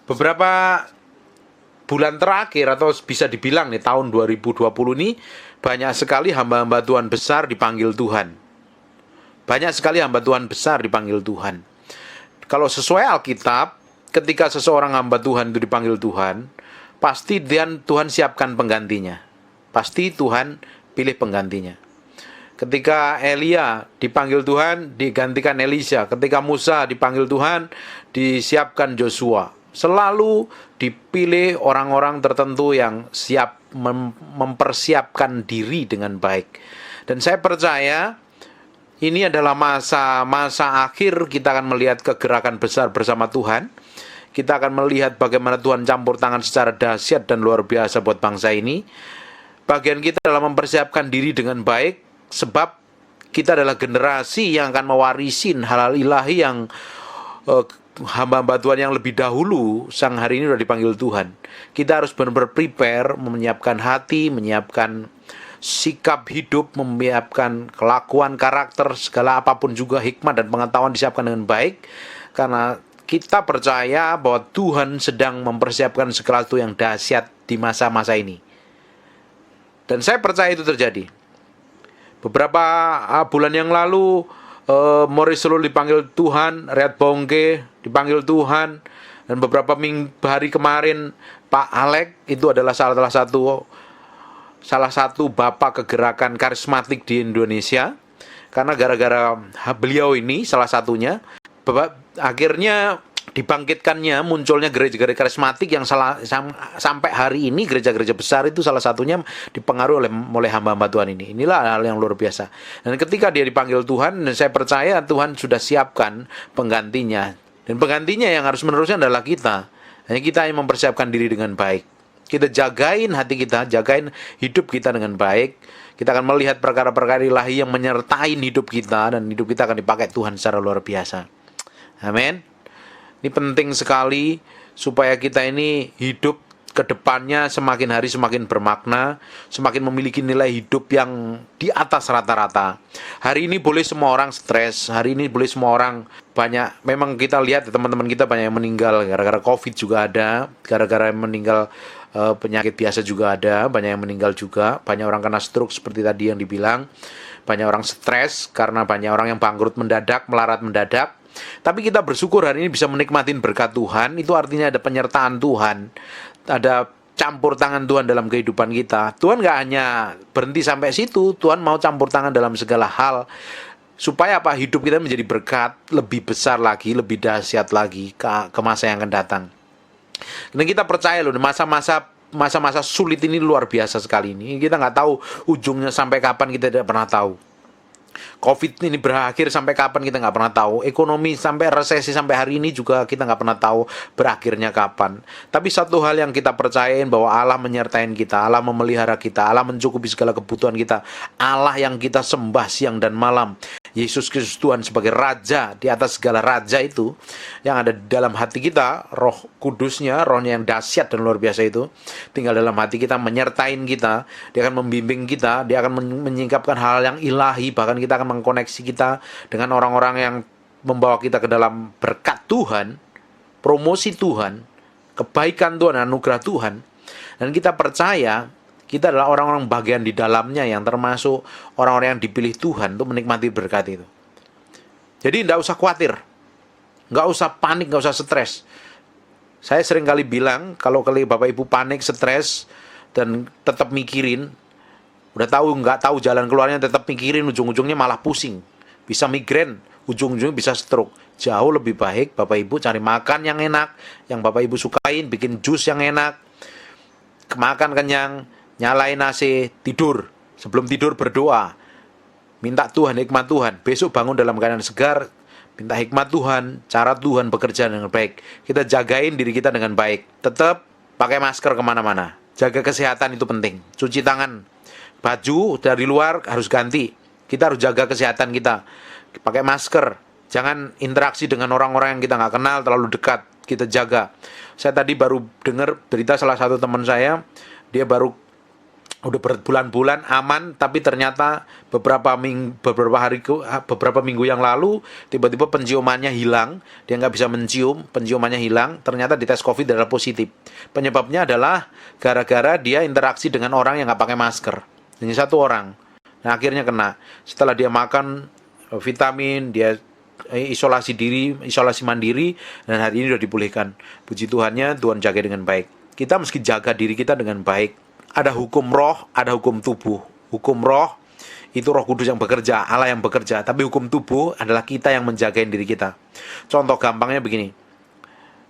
Beberapa bulan terakhir atau bisa dibilang nih tahun 2020 ini banyak sekali hamba-hamba Tuhan besar dipanggil Tuhan. Banyak sekali hamba Tuhan besar dipanggil Tuhan. Kalau sesuai Alkitab, ketika seseorang hamba Tuhan itu dipanggil Tuhan, pasti Tuhan siapkan penggantinya. Pasti Tuhan pilih penggantinya. Ketika Elia dipanggil Tuhan, digantikan Elisha. Ketika Musa dipanggil Tuhan, disiapkan Joshua. Selalu dipilih orang-orang tertentu yang siap mempersiapkan diri dengan baik. Dan saya percaya ini adalah masa akhir kita akan melihat kegerakan besar bersama Tuhan. Kita akan melihat bagaimana Tuhan campur tangan secara dahsyat dan luar biasa buat bangsa ini. Bagian kita adalah mempersiapkan diri dengan baik, sebab kita adalah generasi yang akan mewarisin hal-hal ilahi yang hamba-hamba Tuhan yang lebih dahulu sang hari ini sudah dipanggil Tuhan. Kita harus benar-benar prepare, menyiapkan hati, menyiapkan sikap hidup, menyiapkan kelakuan, karakter, segala apapun juga hikmat dan pengetahuan disiapkan dengan baik. Karena kita percaya bahwa Tuhan sedang mempersiapkan segala sesuatu yang dahsyat di masa-masa ini. Dan saya percaya itu terjadi. Beberapa bulan yang lalu Maurice Lul dipanggil Tuhan, Riyad Bongke dipanggil Tuhan, dan beberapa hari kemarin Pak Alek itu adalah salah satu bapak kegerakan karismatik di Indonesia. Karena gara-gara beliau ini salah satunya, akhirnya dibangkitkannya munculnya gereja-gereja karismatik yang sampai hari ini gereja-gereja besar itu salah satunya dipengaruhi oleh hamba-hamba Tuhan ini. Inilah hal yang luar biasa. Dan ketika dia dipanggil Tuhan, dan saya percaya Tuhan sudah siapkan penggantinya. Dan penggantinya yang harus meneruskan adalah kita. Hanya kita yang mempersiapkan diri dengan baik. Kita jagain hati kita, jagain hidup kita dengan baik. Kita akan melihat perkara-perkara ilahi yang menyertai hidup kita, dan hidup kita akan dipakai Tuhan secara luar biasa. Amin. Ini penting sekali supaya kita ini hidup ke depannya semakin hari semakin bermakna, semakin memiliki nilai hidup yang di atas rata-rata. Hari ini boleh semua orang stres, hari ini boleh semua orang banyak, memang kita lihat teman-teman kita banyak yang meninggal gara-gara COVID juga ada, gara-gara yang meninggal penyakit biasa juga ada, banyak yang meninggal juga, banyak orang kena stroke seperti tadi yang dibilang, banyak orang stres karena banyak orang yang bangkrut mendadak, melarat mendadak. Tapi kita bersyukur hari ini bisa menikmati berkat Tuhan. Itu artinya ada penyertaan Tuhan, ada campur tangan Tuhan dalam kehidupan kita. Tuhan gak hanya berhenti sampai situ, Tuhan mau campur tangan dalam segala hal, supaya apa? Hidup kita menjadi berkat lebih besar lagi, lebih dahsyat lagi ke masa yang akan datang. Dan kita percaya loh, masa-masa sulit ini luar biasa sekali ini. Kita nggak tahu ujungnya sampai kapan, kita tidak pernah tahu. COVID ini berakhir sampai kapan kita nggak pernah tahu. Ekonomi sampai resesi sampai hari ini juga kita nggak pernah tahu berakhirnya kapan. Tapi satu hal yang kita percayain bahwa Allah menyertai kita, Allah memelihara kita, Allah mencukupi segala kebutuhan kita, Allah yang kita sembah siang dan malam, Yesus Kristus Tuhan sebagai Raja di atas segala raja itu yang ada di dalam hati kita, Roh Kudusnya, Rohnya yang dahsyat dan luar biasa itu tinggal dalam hati kita, menyertain kita. Dia akan membimbing kita, dia akan menyingkapkan hal yang ilahi, bahkan kita akan mengkoneksi kita dengan orang-orang yang membawa kita ke dalam berkat Tuhan, promosi Tuhan, kebaikan Tuhan, anugerah Tuhan. Dan kita percaya kita adalah orang-orang bagian di dalamnya yang termasuk orang-orang yang dipilih Tuhan untuk menikmati berkat itu. Jadi tidak usah khawatir, nggak usah panik, nggak usah stres. Saya sering kali bilang, kalau Bapak Ibu panik, stres, dan tetap mikirin, udah tahu nggak tahu jalan keluarnya, tetap mikirin, ujung-ujungnya malah pusing, bisa migrain, ujung-ujungnya bisa stroke. Jauh lebih baik Bapak Ibu cari makan yang enak, yang Bapak Ibu sukain, bikin jus yang enak, makan kenyang, nyalain AC, tidur. Sebelum tidur berdoa, minta Tuhan, hikmat Tuhan. Besok bangun dalam keadaan segar, minta hikmat Tuhan, cara Tuhan bekerja dengan baik. Kita jagain diri kita dengan baik. Tetap pakai masker kemana-mana. Jaga kesehatan itu penting. Cuci tangan, baju dari luar harus ganti. Kita harus jaga kesehatan kita. Pakai masker. Jangan interaksi dengan orang-orang yang kita nggak kenal terlalu dekat. Kita jaga. Saya tadi baru dengar berita salah satu teman saya, dia baru udah berbulan-bulan aman, tapi ternyata beberapa minggu yang lalu tiba-tiba penciumannya hilang, dia nggak bisa mencium, penciumannya hilang, ternyata di tes COVID adalah positif. Penyebabnya adalah gara-gara dia interaksi dengan orang yang nggak pakai masker. Hanya satu orang. Nah, akhirnya kena. Setelah dia makan vitamin, dia isolasi diri, isolasi mandiri, dan hari ini sudah dipulihkan. Puji Tuhannya, Tuhan jaga dengan baik. Kita mesti jaga diri kita dengan baik. Ada hukum roh, ada hukum tubuh. Hukum roh itu Roh Kudus yang bekerja, Allah yang bekerja. Tapi hukum tubuh adalah kita yang menjagain diri kita. Contoh gampangnya begini.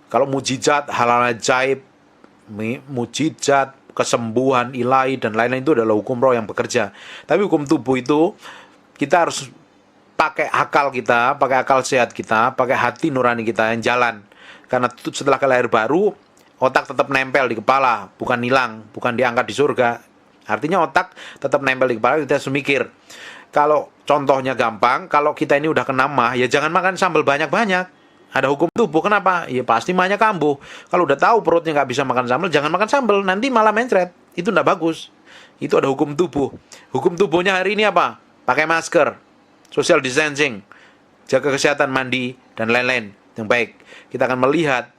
Kalau mujizat, hal-hal ajaib, mujizat, kesembuhan, ilahi, dan lain-lain itu adalah hukum roh yang bekerja. Tapi hukum tubuh itu kita harus pakai akal kita, pakai akal sehat kita, pakai hati nurani kita yang jalan. Karena setelah lahir baru, otak tetap nempel di kepala, bukan hilang, bukan diangkat di surga. Artinya otak tetap nempel di kepala, kita harus mikir. Kalau contohnya gampang, kalau kita ini udah kena mah, ya jangan makan sambal banyak-banyak. Ada hukum tubuh, kenapa? Ya pasti mahnya kambuh. Kalau udah tahu perutnya nggak bisa makan sambal, jangan makan sambal, nanti malah mencret. Itu nggak bagus. Itu ada hukum tubuh. Hukum tubuhnya hari ini apa? Pakai masker, social distancing, jaga kesehatan, mandi, dan lain-lain yang baik. Kita akan melihat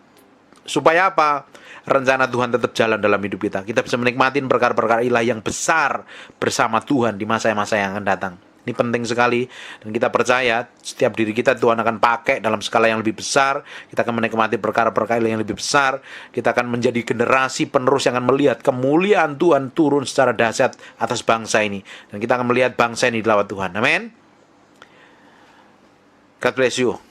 supaya apa? Rencana Tuhan tetap jalan dalam hidup kita. Kita bisa menikmati perkara-perkara ilahi yang besar bersama Tuhan di masa-masa yang akan datang. Ini penting sekali. Dan kita percaya setiap diri kita Tuhan akan pakai dalam skala yang lebih besar. Kita akan menikmati perkara-perkara ilahi yang lebih besar. Kita akan menjadi generasi penerus yang akan melihat kemuliaan Tuhan turun secara dahsyat atas bangsa ini. Dan kita akan melihat bangsa ini dilawat Tuhan. Amin. God bless you.